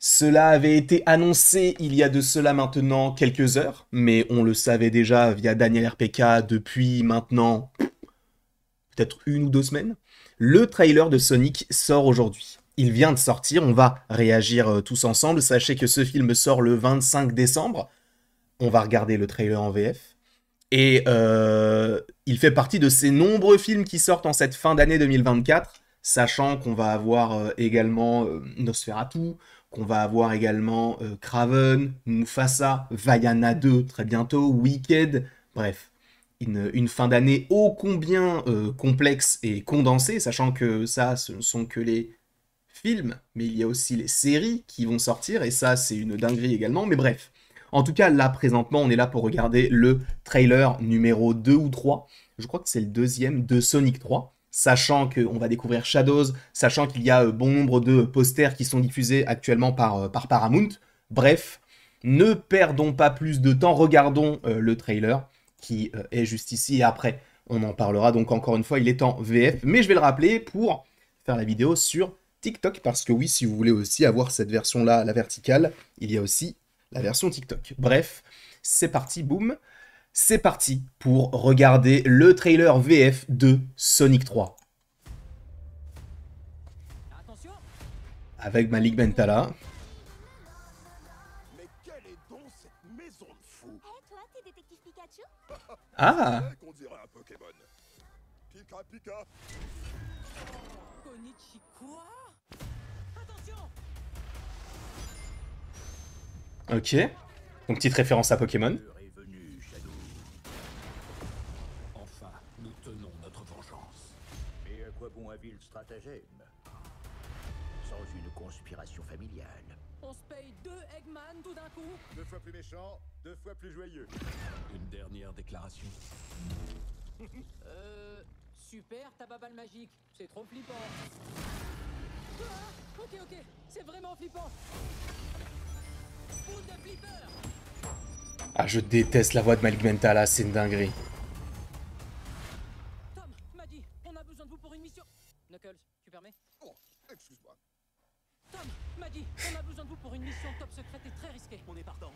Cela avait été annoncé il y a de cela maintenant quelques heures, mais on le savait déjà via Daniel RPK depuis maintenant peut-être 1 ou 2 semaines. Le trailer de Sonic sort aujourd'hui. Il vient de sortir, on va réagir tous ensemble. Sachez que ce film sort le 25 décembre. On va regarder le trailer en VF. Et il fait partie de ces nombreux films qui sortent en cette fin d'année 2024, sachant qu'on va avoir également Nosferatu, qu'on va avoir également Kraven, Mufasa, Vaiana 2 très bientôt, Wicked, bref. Une fin d'année ô combien complexe et condensée, sachant que ça, ce ne sont que les films, mais il y a aussi les séries qui vont sortir, et ça, c'est une dinguerie également, mais bref. En tout cas, là, présentement, on est là pour regarder le trailer numéro 2 ou 3. Je crois que c'est le deuxième de Sonic 3. Sachant qu'on va découvrir Shadows, sachant qu'il y a bon nombre de posters qui sont diffusés actuellement par Paramount. Bref, ne perdons pas plus de temps, regardons le trailer qui est juste ici et après on en parlera. Donc encore une fois, il est en VF, mais je vais le rappeler pour faire la vidéo sur TikTok, parce que oui, si vous voulez aussi avoir cette version-là, la verticale, il y a aussi la version TikTok. Bref, c'est parti, boum. C'est parti pour regarder le trailer VF de Sonic 3. Attention. Avec Malik Bentala. Mais quelle est donc cette maison de fou? Hé, toi, t'es détective Pikachu? Ah, C'est qu'on dirait un Pokémon. Pika Pika. Konichi quoi? Attention. ok. Donc petite référence à Pokémon. L'heure est venue, Shadow. Enfin, nous tenons notre vengeance. Et à quoi bon un vil stratagème sans une conspiration familiale? On se paye 2 Eggman tout d'un coup. 2 fois plus méchant, 2 fois plus joyeux. Une dernière déclaration. Super ta baballe magique. C'est trop flippant. Ah, ok, c'est vraiment flippant. Boule de flipper. Ah, je déteste la voix de Malik Bentala, c'est une dinguerie. Tom m'a dit, on a besoin de vous pour une mission. Knuckles, tu permets? Oh, excuse-moi. Tom m'a dit, on a besoin de vous pour une mission top secrète et très risquée. On est partant.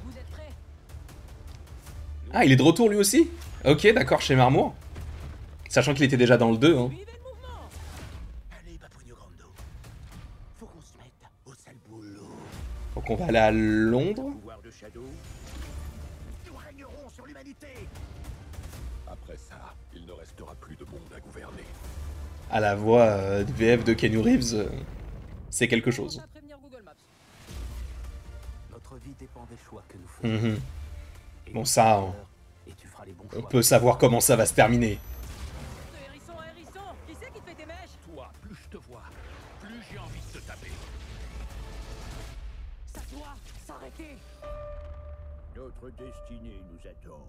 Vous êtes prêts? Ah, il est de retour lui aussi? Ok, d'accord, chez Marmour. Sachant qu'il était déjà dans le 2, hein. Suivez le mouvement. Allez, Papouino Grando. Faut qu'on se mette au sale boulot. Donc on va aller à Londres. Pouvoir de Shadow. Nous régnerons sur l'humanité. Après ça, il ne restera plus de monde à gouverner. À la voix de VF de Keanu Reeves, c'est quelque Pense chose. à prévenir Google Maps. Notre vie dépend des choix que nous faisons. Mhm. Et Bon, nous ça, ferons peur, et tu feras les bons on choix. peut savoir comment ça va se terminer. Hérisson, hérisson, qui c'est qui te fait tes mèches? Toi, plus je te vois, plus j'ai envie de te taper. Ça doit s'arrêter. Notre destinée nous attend.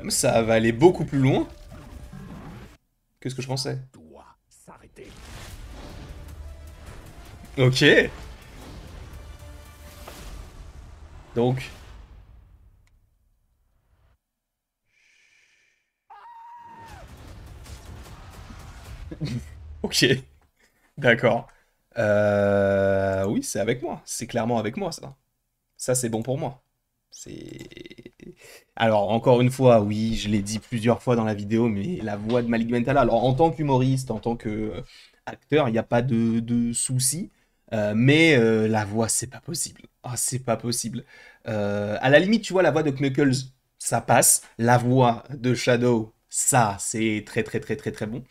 Ça va aller beaucoup plus loin que ce que je pensais. Doit s'arrêter. Ok. Donc. Ok. D'accord. Oui, c'est avec moi. C'est clairement avec moi, ça. Ça, c'est bon pour moi. C'est... Alors, encore une fois, oui, je l'ai dit plusieurs fois dans la vidéo, mais la voix de Malik Bentala, alors en tant qu'humoriste, en tant que acteur, il n'y a pas de souci. Mais la voix, c'est pas possible. Ah, c'est pas possible. À la limite, tu vois, la voix de Knuckles, ça passe. La voix de Shadow, ça, c'est très très très très très bon.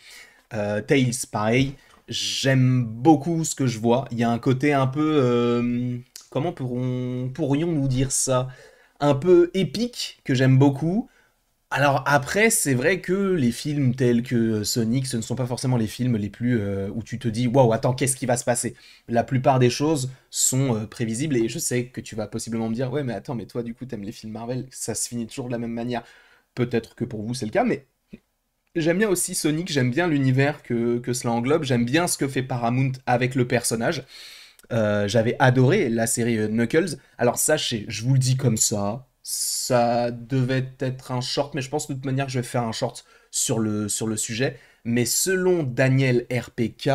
Tails, pareil. J'aime beaucoup ce que je vois. Il y a un côté un peu... comment pourrions-nous dire ça? Un peu épique, que j'aime beaucoup. Alors après, c'est vrai que les films tels que Sonic, ce ne sont pas forcément les films les plus où tu te dis waouh, attends, qu'est-ce qui va se passer? La plupart des choses sont prévisibles, et je sais que tu vas possiblement me dire ouais, mais attends, mais toi du coup t'aimes les films Marvel, ça se finit toujours de la même manière. Peut-être que pour vous c'est le cas, mais j'aime bien aussi Sonic, j'aime bien l'univers que cela englobe, j'aime bien ce que fait Paramount avec le personnage. J'avais adoré la série Knuckles. Alors sachez, je vous le dis comme ça devait être un short, mais je pense de toute manière que je vais faire un short sur le sujet. Mais selon Daniel RPK,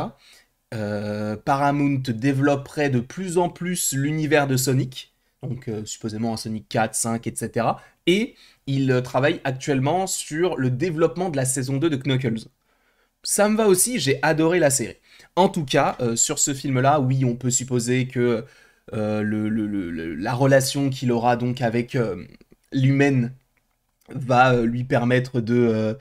Paramount développerait de plus en plus l'univers de Sonic, donc supposément un Sonic 4, 5, etc. Et il travaille actuellement sur le développement de la saison 2 de Knuckles. Ça me va aussi, j'ai adoré la série. En tout cas, sur ce film-là, oui, on peut supposer que la relation qu'il aura donc avec l'humaine va lui permettre de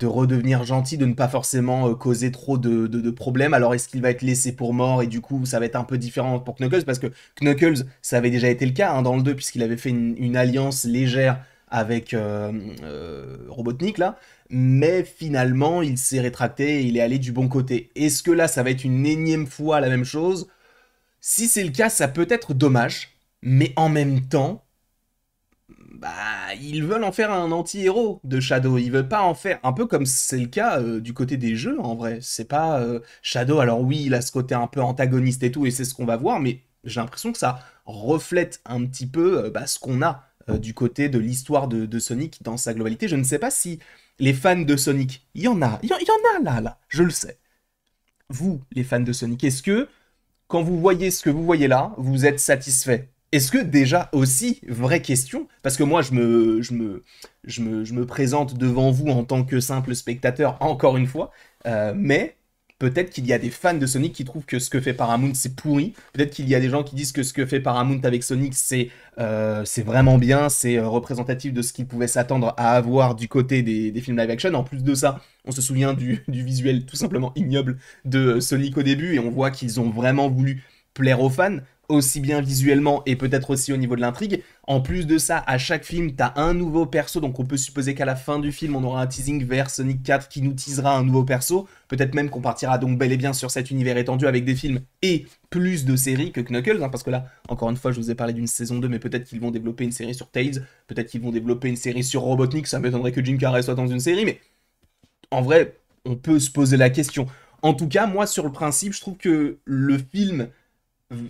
redevenir gentil, de ne pas forcément causer trop de problèmes. Alors est-ce qu'il va être laissé pour mort et du coup ça va être un peu différent pour Knuckles parce que Knuckles, ça avait déjà été le cas dans le 2 puisqu'il avait fait une alliance légère avec Robotnik là, mais finalement il s'est rétracté et il est allé du bon côté. Est-ce que là ça va être une énième fois la même chose? Si c'est le cas, ça peut être dommage, mais en même temps, bah, ils veulent en faire un anti-héros de Shadow. Ils veulent pas en faire un peu comme c'est le cas du côté des jeux en vrai. C'est pas Shadow. Alors oui, il a ce côté un peu antagoniste et tout, et c'est ce qu'on va voir, mais j'ai l'impression que ça reflète un petit peu ce qu'on a du côté de l'histoire de Sonic dans sa globalité. Je ne sais pas si les fans de Sonic, il y en a là, je le sais. Vous, les fans de Sonic, est-ce que quand vous voyez ce que vous voyez là, vous êtes satisfait? Est-ce que déjà aussi, vraie question, parce que moi je me présente devant vous en tant que simple spectateur, encore une fois, mais peut-être qu'il y a des fans de Sonic qui trouvent que ce que fait Paramount c'est pourri, peut-être qu'il y a des gens qui disent que ce que fait Paramount avec Sonic c'est vraiment bien, c'est représentatif de ce qu'ils pouvaient s'attendre à avoir du côté des films live action. En plus de ça, on se souvient du visuel tout simplement ignoble de Sonic au début et on voit qu'ils ont vraiment voulu plaire aux fans, aussi bien visuellement et peut-être aussi au niveau de l'intrigue. En plus de ça, à chaque film, t'as un nouveau perso, donc on peut supposer qu'à la fin du film, on aura un teasing vers Sonic 4 qui nous teasera un nouveau perso. Peut-être même qu'on partira donc bel et bien sur cet univers étendu avec des films et plus de séries que Knuckles, parce que là, encore une fois, je vous ai parlé d'une saison 2, mais peut-être qu'ils vont développer une série sur Tails, peut-être qu'ils vont développer une série sur Robotnik, ça m'étonnerait que Jim Carrey soit dans une série, mais en vrai, on peut se poser la question. En tout cas, moi, sur le principe, je trouve que le film...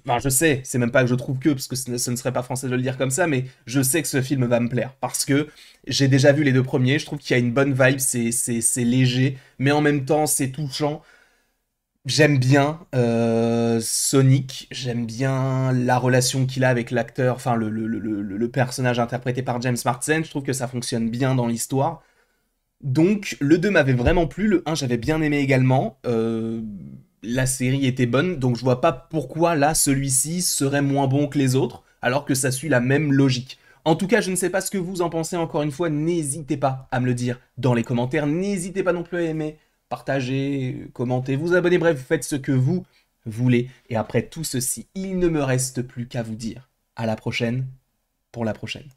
Enfin, je sais, c'est même pas que je trouve que, parce que ce ne serait pas français de le dire comme ça, mais je sais que ce film va me plaire. Parce que j'ai déjà vu les deux premiers, je trouve qu'il y a une bonne vibe, c'est léger, mais en même temps, c'est touchant. J'aime bien Sonic, j'aime bien la relation qu'il a avec l'acteur, enfin le personnage interprété par James Marsden, je trouve que ça fonctionne bien dans l'histoire. Donc le 2 m'avait vraiment plu, le 1 j'avais bien aimé également, la série était bonne, donc je vois pas pourquoi là celui-ci serait moins bon que les autres, alors que ça suit la même logique. En tout cas, je ne sais pas ce que vous en pensez, encore une fois, n'hésitez pas à me le dire dans les commentaires, n'hésitez pas non plus à aimer, partager, commenter, vous abonner, bref, vous faites ce que vous voulez. Et après tout ceci, il ne me reste plus qu'à vous dire à la prochaine pour la prochaine.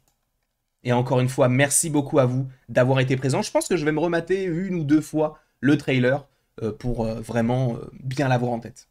Et encore une fois, merci beaucoup à vous d'avoir été présents. Je pense que je vais me remater une ou deux fois le trailer pour vraiment bien l'avoir en tête.